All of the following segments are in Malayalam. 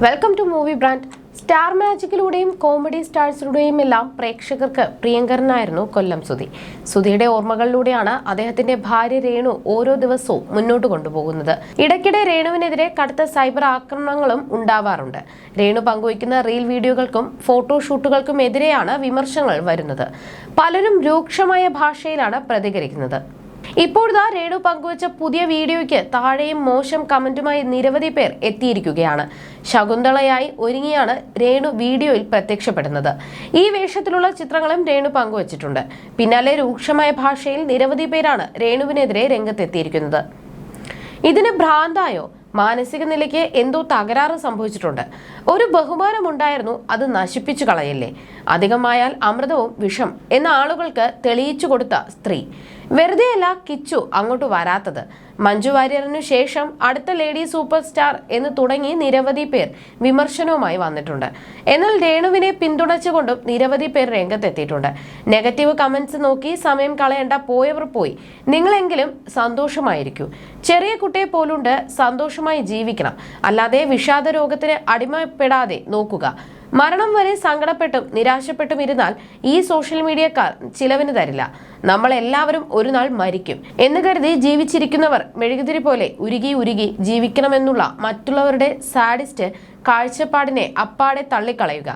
Welcome to movie brand. Star മാജിക്കിലൂടെയും കോമഡി സ്റ്റാർസിലൂടെയും എല്ലാം പ്രേക്ഷകർക്ക് പ്രിയങ്കരനായിരുന്നു കൊല്ലം സുധി. സുധിയുടെ ഓർമ്മകളിലൂടെയാണ് അദ്ദേഹത്തിന്റെ ഭാര്യ രേണു ഓരോ ദിവസവും മുന്നോട്ട് കൊണ്ടുപോകുന്നത്. ഇടയ്ക്കിടെ രേണുവിനെതിരെ കടുത്ത സൈബർ ആക്രമണങ്ങളും ഉണ്ടാവാറുണ്ട്. രേണു പങ്കുവയ്ക്കുന്ന റീൽ വീഡിയോകൾക്കും ഫോട്ടോഷൂട്ടുകൾക്കും എതിരെയാണ് വിമർശനങ്ങൾ വരുന്നത്. പലരും രൂക്ഷമായ ഭാഷയിലാണ് പ്രതികരിക്കുന്നത്. ഇപ്പോഴാ രേണു പങ്കുവച്ച പുതിയ വീഡിയോയ്ക്ക് താഴെയും മോശം കമന്റുമായി നിരവധി പേർ എത്തിയിരിക്കുകയാണ്. ശകുന്തളയായി ഒരുങ്ങിയാണ് രേണു വീഡിയോയിൽ പ്രത്യക്ഷപ്പെടുന്നത്. ഈ വേഷത്തിലുള്ള ചിത്രങ്ങളും രേണു പങ്കുവച്ചിട്ടുണ്ട്. പിന്നാലെ രൂക്ഷമായ ഭാഷയിൽ നിരവധി പേരാണ് രേണുവിനെതിരെ രംഗത്തെത്തിയിരിക്കുന്നത്. ഇതിന് ഭ്രാന്തായോ, മാനസിക നിലയ്ക്ക് എന്തോ തകരാറ് സംഭവിച്ചിട്ടുണ്ട്, ഒരു ബഹുമാനമുണ്ടായിരുന്നു, അത് നശിപ്പിച്ചു കളയല്ലേ, അധികമായാൽ അമൃതവും വിഷം എന്ന ആളുകൾക്ക് തെളിയിച്ചു കൊടുത്ത സ്ത്രീ, വെറുതെയല്ല കിച്ചു അങ്ങോട്ട് വരാത്തത്, മഞ്ജു വാര്യറിനു ശേഷം അടുത്ത ലേഡി സൂപ്പർ സ്റ്റാർ എന്ന് തുടങ്ങി നിരവധി പേർ വിമർശനവുമായി വന്നിട്ടുണ്ട്. എന്നാൽ രേണുവിനെ പിന്തുണച്ചുകൊണ്ടും നിരവധി പേർ രംഗത്തെത്തിയിട്ടുണ്ട്. നെഗറ്റീവ് കമന്റ്സ് നോക്കി സമയം കളയേണ്ട, പോയവർ പോയി, നിങ്ങളെങ്കിലും സന്തോഷമായിരിക്കൂ. ചെറിയ കുട്ടിയെ പോലുണ്ട്, സന്തോഷമായി ജീവിക്കണം, അല്ലാതെ വിഷാദ രോഗത്തിന് അടിമപ്പെടാതെ നോക്കുക. മരണം വരെ സങ്കടപ്പെട്ടും നിരാശപ്പെട്ടും ഇരുന്നാൽ ഈ സോഷ്യൽ മീഡിയക്കാർ ചിലവിന് തരില്ല. നമ്മൾ എല്ലാവരും ഒരു നാൾ മരിക്കും എന്ന് കരുതി ജീവിച്ചിരിക്കുന്നവർ മെഴുകുതിരി പോലെ ഉരുകി ഉരുകി ജീവിക്കണമെന്നുള്ള മറ്റുള്ളവരുടെ സാഡിസ്റ്റ് കാഴ്ചപ്പാടിനെ അപ്പാടെ തള്ളിക്കളയുക.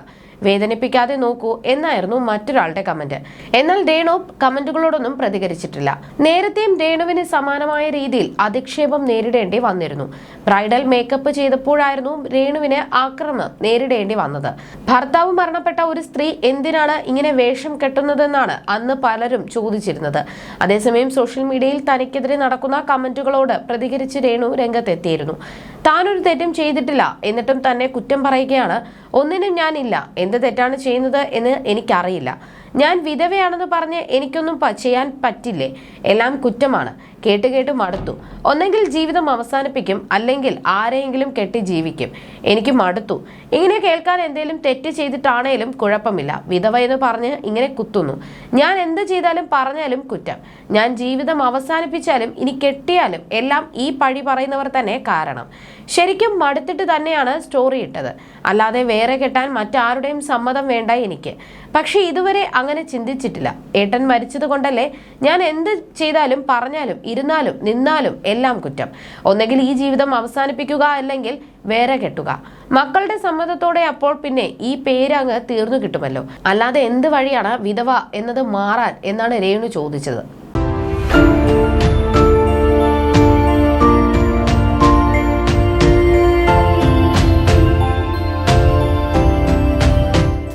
വേദനിപ്പിക്കാതെ നോക്കൂ എന്നായിരുന്നു മറ്റൊരാളുടെ കമന്റ്. എന്നാൽ രേണു കമന്റുകളോടൊന്നും പ്രതികരിച്ചിട്ടില്ല. നേരത്തെയും രേണുവിന് സമാനമായ രീതിയിൽ അധിക്ഷേപം നേരിടേണ്ടി വന്നിരുന്നു. ബ്രൈഡൽ മേക്കപ്പ് ചെയ്തപ്പോഴായിരുന്നു രേണുവിന് ആക്രമണം നേരിടേണ്ടി വന്നത്. ഭർത്താവ് മരണപ്പെട്ട ഒരു സ്ത്രീ എന്തിനാണ് ഇങ്ങനെ വേഷം കെട്ടുന്നതെന്നാണ് അന്ന് പലരും ചോദിച്ചിരുന്നത്. അതേസമയം സോഷ്യൽ മീഡിയയിൽ തനിക്കെതിരെ നടക്കുന്ന കമന്റുകളോട് പ്രതികരിച്ച് രേണു രംഗത്തെത്തിയിരുന്നു. താനൊരു തെറ്റും ചെയ്തിട്ടില്ല, എന്നിട്ടും തന്നെ കുറ്റം പറയുകയാണ്. ഒന്നിനും ഞാനില്ല, എന്ത് തെറ്റാണ് ചെയ്യുന്നത് എന്ന് എനിക്കറിയില്ല. ഞാൻ വിധവയാണെന്ന് പറഞ്ഞ് എനിക്കൊന്നും ചെയ്യാൻ പറ്റില്ലേ, എല്ലാം കുറ്റമാണ്. കേട്ട് മടുത്തു. ഒന്നെങ്കിൽ ജീവിതം അവസാനിപ്പിക്കും, അല്ലെങ്കിൽ ആരെയെങ്കിലും കെട്ടി ജീവിക്കും. എനിക്ക് മടുത്തു. ഇങ്ങനെ കേൾക്കാൻ. എന്തേലും തെറ്റ് ചെയ്തിട്ടാണേലും കുഴപ്പമില്ല, വിധവ എന്ന് പറഞ്ഞ് ഇങ്ങനെ കുത്തുന്നു. ഞാൻ എന്ത് ചെയ്താലും പറഞ്ഞാലും കുറ്റം. ഞാൻ ജീവിതം അവസാനിപ്പിച്ചാലും ഇനി കെട്ടിയാലും എല്ലാം ഈ പഴി പറയുന്നവർ തന്നെ കാരണം. ശരിക്കും മടുത്തിട്ട് തന്നെയാണ് സ്റ്റോറി ഇട്ടത്, അല്ലാതെ വേറെ കെട്ടാൻ മറ്റാരുടെയും സമ്മതം വേണ്ട എനിക്ക്. പക്ഷെ ഇതുവരെ അങ്ങനെ ചിന്തിച്ചിട്ടില്ല. ഏട്ടൻ മരിച്ചത് കൊണ്ടല്ലേ ഞാൻ എന്ത് ചെയ്താലും പറഞ്ഞാലും ഇരുന്നാലും നിന്നാലും എല്ലാം കുറ്റം. ഒന്നെങ്കിൽ ഈ ജീവിതം അവസാനിപ്പിക്കുക, അല്ലെങ്കിൽ വേറെ കെട്ടുക. മക്കളുടെ സമ്മതത്തോടെ അപ്പോൾ പിന്നെ ഈ പേര് അങ്ങ് തീർന്നു കിട്ടുമല്ലോ. അല്ലാതെ എന്ത് വഴിയാണ് വിധവ എന്നത് മാറാൻ എന്നാണ് രേണു ചോദിച്ചത്.